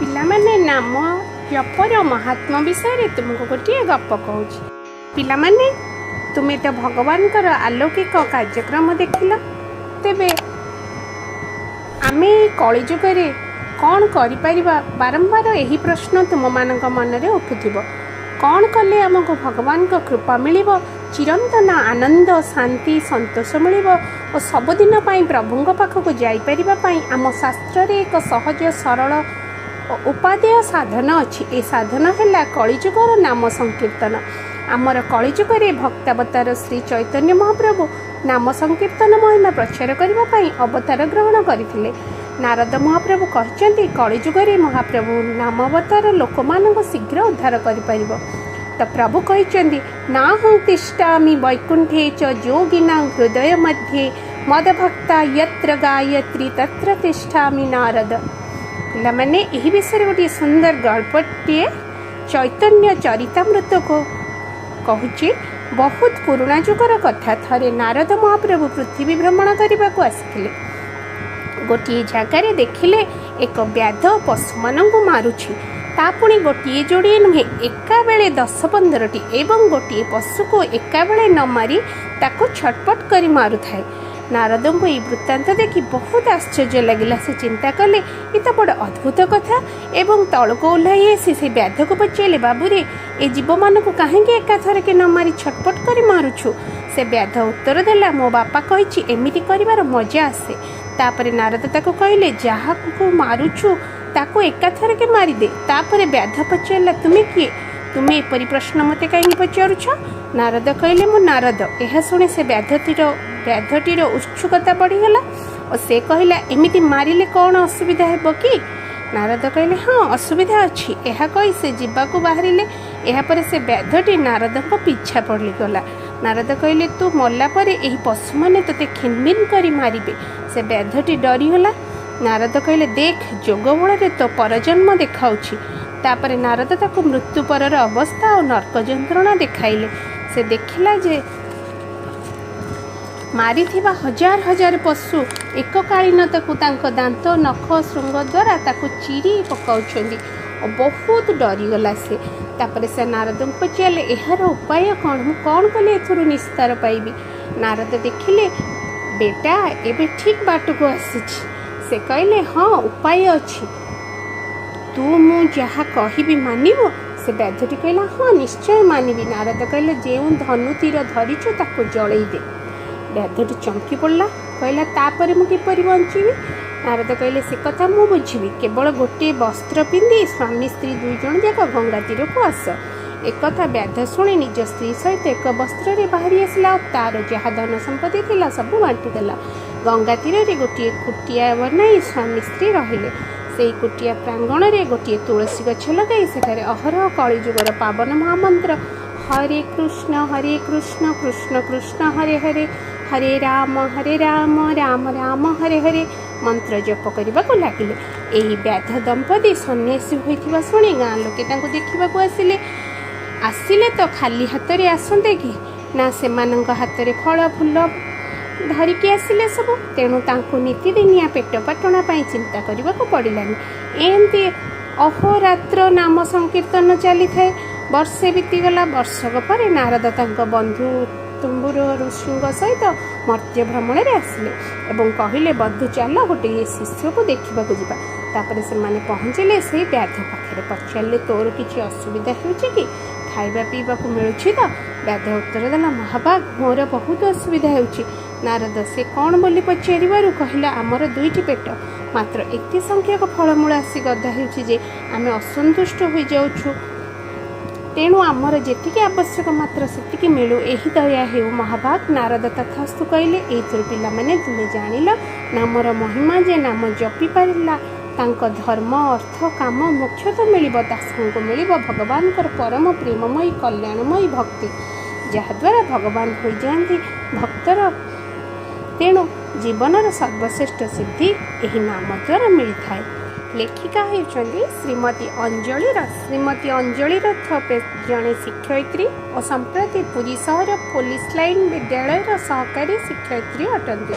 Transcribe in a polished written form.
ପିଲାମାନେ ନାମ ଜପର ମହାତ୍ମ ବିଷୟରେ ତୁମକୁ ଗୋଟିଏ ଗପ କହୁଛି। ପିଲାମାନେ, ତୁମେ ତ ଭଗବାନଙ୍କର ଆଲୌକିକ କାର୍ଯ୍ୟକ୍ରମ ଦେଖିଲ। ତେବେ ଆମେ ଏହି କଳିଯୁଗରେ କ'ଣ କରିପାରିବା? ବାରମ୍ବାର ଏହି ପ୍ରଶ୍ନ ତୁମମାନଙ୍କ ମନରେ ଉଠୁଥିବ। କ'ଣ କଲେ ଆମକୁ ଭଗବାନଙ୍କ କୃପା ମିଳିବ, ଚିରନ୍ତନ ଆନନ୍ଦ, ଶାନ୍ତି, ସନ୍ତୋଷ ମିଳିବ ଓ ସବୁଦିନ ପାଇଁ ପ୍ରଭୁଙ୍କ ପାଖକୁ ଯାଇପାରିବା ପାଇଁ ଆମ ଶାସ୍ତ୍ରରେ ଏକ ସହଜ ସରଳ ଉପାଦେୟ ସାଧନ ଅଛି। ଏ ସାଧନ ହେଲା କଳିଯୁଗର ନାମ ସଂକୀର୍ତ୍ତନ। ଆମର କଳିଯୁଗରେ ଭକ୍ତାବତାର ଶ୍ରୀ ଚୈତନ୍ୟ ମହାପ୍ରଭୁ ନାମ ସଂକୀର୍ତ୍ତନ ମହିମା ପ୍ରଚାର କରିବା ପାଇଁ ଅବତାର ଗ୍ରହଣ କରିଥିଲେ। ନାରଦ ମହାପ୍ରଭୁ କହିଛନ୍ତି, କଳିଯୁଗରେ ମହାପ୍ରଭୁ ନାମାବତାର ଲୋକମାନଙ୍କୁ ଶୀଘ୍ର ଉଦ୍ଧାର କରିପାରିବ। ତ ପ୍ରଭୁ କହିଛନ୍ତି, ନାହଂ ତିଷ୍ଠାମି ବୈକୁଣ୍ଠେ ଚ ଯୋଗିନାଂ ହୃଦୟ ମଧ୍ୟେ ମଦଭକ୍ତା ୟତ୍ର ଗାୟତ୍ରୀ ତତ୍ର ତିଷ୍ଠାମି ନାରଦ। ପିଲାମାନେ, ଏହି ବିଷୟରେ ଗୋଟିଏ ସୁନ୍ଦର ଗଳ୍ପଟିଏ ଚୈତନ୍ୟ ଚରିତାମୃତକୁ କହୁଛି। ବହୁତ ପୁରୁଣା ଯୁଗର କଥା। ଥରେ ନାରଦ ମହାପ୍ରଭୁ ପୃଥିବୀ ଭ୍ରମଣ କରିବାକୁ ଆସିଥିଲେ। ଗୋଟିଏ ଜାଗାରେ ଦେଖିଲେ ଏକ ବ୍ୟାଧ ପଶୁମାନଙ୍କୁ ମାରୁଛି। ତା ପୁଣି ଗୋଟିଏ ଯୋଡ଼ିଏ ନୁହେଁ, ଏକାବେଳେ 10-15ଟି, ଏବଂ ଗୋଟିଏ ପଶୁକୁ ଏକାବେଳେ ନ ମାରି ତାକୁ ଛଟପଟ କରି ମାରୁଥାଏ। ନାରଦଙ୍କୁ ଏହି ବୃତ୍ତାନ୍ତ ଦେଖି ବହୁତ ଆଶ୍ଚର୍ଯ୍ୟ ଲାଗିଲା। ସେ ଚିନ୍ତା କଲେ, ଏ ତ ବଡ଼ ଅଦ୍ଭୁତ କଥା, ଏବଂ ତଳକୁ ଓହ୍ଲାଇ ଆସି ସେ ବ୍ୟାଧକୁ ପଚାରିଲେ, ବାବୁରେ, ଏ ଜୀବମାନଙ୍କୁ କାହିଁକି ଏକାଥରକେ ନ ମାରି ଛଟପଟ କରି ମାରୁଛୁ? ସେ ବ୍ୟାଧ ଉତ୍ତର ଦେଲା, ମୋ ବାପା କହିଛି ଏମିତି କରିବାର ମଜା ଆସେ। ତାପରେ ନାରଦ ତାକୁ କହିଲେ, ଯାହାକୁ ମାରୁଛୁ ତାକୁ ଏକାଥରକେ ମାରିଦେ। ତାପରେ ବ୍ୟାଧ ପଚାରିଲା, ତୁମେ କିଏ? ତୁମେ ଏପରି ପ୍ରଶ୍ନ ମୋତେ କାହିଁକି ପଚାରୁଛ? ନାରଦ କହିଲେ, ମୁଁ ନାରଦ। ଏହା ଶୁଣି ସେ ବ୍ୟାଧଟିର ଉତ୍ସୁକତା ବଢ଼ିଗଲା ଓ ସେ କହିଲା, ଏମିତି ମାରିଲେ କ'ଣ ଅସୁବିଧା ହେବ କି? ନାରଦ କହିଲେ, ହଁ, ଅସୁବିଧା ଅଛି। ଏହା କହି ସେ ଯିବାକୁ ବାହାରିଲେ। ଏହାପରେ ସେ ବ୍ୟାଧଟି ନାରଦଙ୍କ ପିଛା ପଡ଼ିଗଲା। ନାରଦ କହିଲେ, ତୁ ମଲା ପରେ ଏହି ପଶୁମାନେ ତୋତେ ଖିନଭିନ୍ କରି ମାରିବେ। ସେ ବ୍ୟାଧଟି ଡରିଗଲା। ନାରଦ କହିଲେ, ଦେଖ, ଯୋଗ ବଳରେ ତୋ ପରଜନ୍ମ ଦେଖାଉଛି। ତାପରେ ନାରଦ ତାକୁ ମୃତ୍ୟୁ ପରର ଅବସ୍ଥା ଓ ନର୍କ ଯନ୍ତ୍ରଣା ଦେଖାଇଲେ। ସେ ଦେଖିଲା ଯେ ମାରିଥିବା ହଜାର ହଜାର ପଶୁ ଏକକାଳୀନତାକୁ ତାଙ୍କ ଦାନ୍ତ, ନଖ, ଶୃଙ୍ଗ ଦ୍ୱାରା ତାକୁ ଚିରି ପକାଉଛନ୍ତି ଓ ବହୁତ ଡରିଗଲା ସେ। ତାପରେ ସେ ନାରଦଙ୍କୁ ପଚାରିଲେ, ଏହାର ଉପାୟ କ'ଣ? ମୁଁ କ'ଣ କଲେ ଏଥିରୁ ନିସ୍ତାର ପାଇବି? ନାରଦ ଦେଖିଲେ, ବେଟା, ଏବେ ଠିକ୍ ବାଟକୁ ଆସିଛି। ସେ କହିଲେ, ହଁ, ଉପାୟ ଅଛି। ତୁ ମୁଁ ଯାହା କହିବି ମାନିବୁ? ସେ ବ୍ୟାଧଟି କହିଲା, ହଁ, ନିଶ୍ଚୟ ମାନିବି। ନାରଦ କହିଲେ, ଯେଉଁ ଧନୁ ତୀର ଧରିଛୁ ତାକୁ ଜଳେଇ ଦେ। ବ୍ୟାଧଟି ଚମକି ପଡ଼ିଲା, କହିଲା, ତାପରେ ମୁଁ କିପରି ବଞ୍ଚିବି? ନାରଦ କହିଲେ, ସେ କଥା ମୁଁ ବୁଝିବି। କେବଳ ଗୋଟିଏ ବସ୍ତ୍ର ପିନ୍ଧି ସ୍ୱାମୀ ସ୍ତ୍ରୀ 2 ଜଣ ଯାକ ଗଙ୍ଗା ତୀରକୁ ଆସ। ଏକଥା ବ୍ୟାଧ ଶୁଣି ନିଜ ସ୍ତ୍ରୀ ସହିତ ଏକ ବସ୍ତ୍ରରେ ବାହାରି ଆସିଲା ଓ ତାର ଯାହା ଧନ ସମ୍ପତ୍ତି ଥିଲା ସବୁ ବାଣ୍ଟିଦେଲା। ଗଙ୍ଗା ତୀରରେ ଗୋଟିଏ କୁଟିଆ ବନାଇ ସ୍ୱାମୀ ସ୍ତ୍ରୀ ରହିଲେ। ସେହି କୁଟିଆ ପ୍ରାଙ୍ଗଣରେ ଗୋଟିଏ ତୁଳସୀ ଗଛ ଲଗାଇ ସେଠାରେ ଅହରହ କଳିଯୁଗର ପାବନ ମହାମନ୍ତ୍ର ହରେ କୃଷ୍ଣ କୃଷ୍ଣ କୃଷ୍ଣ ହରେ ହରେ, ହରେ ରାମ ରାମ ରାମ ହରେ ହରେ ମନ୍ତ୍ର ଜପ କରିବାକୁ ଲାଗିଲେ। ଏହି ବ୍ୟାଧ ଦମ୍ପତି ସନ୍ନ୍ୟାସୀ ହୋଇଥିବା ଶୁଣି ଗାଁ ଲୋକେ ତାଙ୍କୁ ଦେଖିବାକୁ ଆସିଲେ ତ ଖାଲି ହାତରେ ଆସନ୍ତେ କି? ନା, ସେମାନଙ୍କ ହାତରେ ଫଳ ଫୁଲ ଧରିକି ଆସିଲେ ସବୁ। ତେଣୁ ତାଙ୍କୁ ନୀତିଦିନିଆ ପେଟ ପାଟଣା ପାଇଁ ଚିନ୍ତା କରିବାକୁ ପଡ଼ିଲାନି। ଏମିତି ଅହୋରାତ୍ର ନାମ ସଂକୀର୍ତ୍ତନ ଚାଲିଥାଏ। ବର୍ଷେ ବିତିଗଲା। ବର୍ଷକ ପରେ ନାରଦ ତାଙ୍କ ବନ୍ଧୁ ତୁମ୍ବୁର ଋଷିଙ୍କ ସହିତ ମର୍ତ୍ତ୍ୟ ଭ୍ରମଣରେ ଆସିଲେ ଏବଂ କହିଲେ, ବନ୍ଧୁ, ଚାଲ ଗୋଟିଏ ଶିଷ୍ୟକୁ ଦେଖିବାକୁ ଯିବା। ତାପରେ ସେମାନେ ପହଞ୍ଚିଲେ ସେଇ ବ୍ୟାଧ ପାଖରେ। ପଚାରିଲେ, ତୋର କିଛି ଅସୁବିଧା ହେଉଛି କି? ଖାଇବା ପିଇବାକୁ ମିଳୁଛି ତ? ବ୍ୟାଧ ଉତ୍ତର ଦେଲା, ମହାଭାଗ, ମୋର ବହୁତ ଅସୁବିଧା ହେଉଛି। ନାରଦ ସେ କ'ଣ ବୋଲି ପଚାରିବାରୁ କହିଲା, ଆମର 2ଟି ପେଟ, ମାତ୍ର ଏତେ ସଂଖ୍ୟକ ଫଳମୂଳ ଆସି ଗଦା ହେଉଛି ଯେ ଆମେ ଅସନ୍ତୁଷ୍ଟ ହୋଇଯାଉଛୁ। ତେଣୁ ଆମର ଯେତିକି ଆବଶ୍ୟକ ମାତ୍ର ସେତିକି ମିଳୁ, ଏହି ଦୟା ହେଉ ମହାଭାଗ। ନାରଦ ତଥାସ୍ତୁ କହିଲେ। ଏଇଥିରୁ ପିଲାମାନେ ତୁମେ ଜାଣିଲ ନାମର ମହିମା ଯେ ନାମ ଜପି ପାରିଲା ତାଙ୍କ ଧର୍ମ, ଅର୍ଥ, କାମ ମୁଖ୍ୟତଃ ମିଳିବ। ଦାସଙ୍କୁ ମିଳିବ ଭଗବାନଙ୍କର ପରମ ପ୍ରେମମୟୀ କଲ୍ୟାଣମୟୀ ଭକ୍ତି, ଯାହାଦ୍ୱାରା ଭଗବାନ ହୋଇଯାଆନ୍ତି ଭକ୍ତର। ତେଣୁ ଜୀବନର ସର୍ବଶ୍ରେଷ୍ଠ ସିଦ୍ଧି ଏହି ନାମ ଦ୍ୱାରା ମିଳିଥାଏ। ଲେଖିକା ହେଉଛନ୍ତି ଶ୍ରୀମତୀ ଅଞ୍ଜଳି ରଥ, ଜଣେ ଶିକ୍ଷୟିତ୍ରୀ ଓ ସମ୍ପ୍ରତି ପୁରୀ ସହର ପୋଲିସ ଲାଇନ ବିଦ୍ୟାଳୟର ସହକାରୀ ଶିକ୍ଷୟିତ୍ରୀ ଅଟନ୍ତି।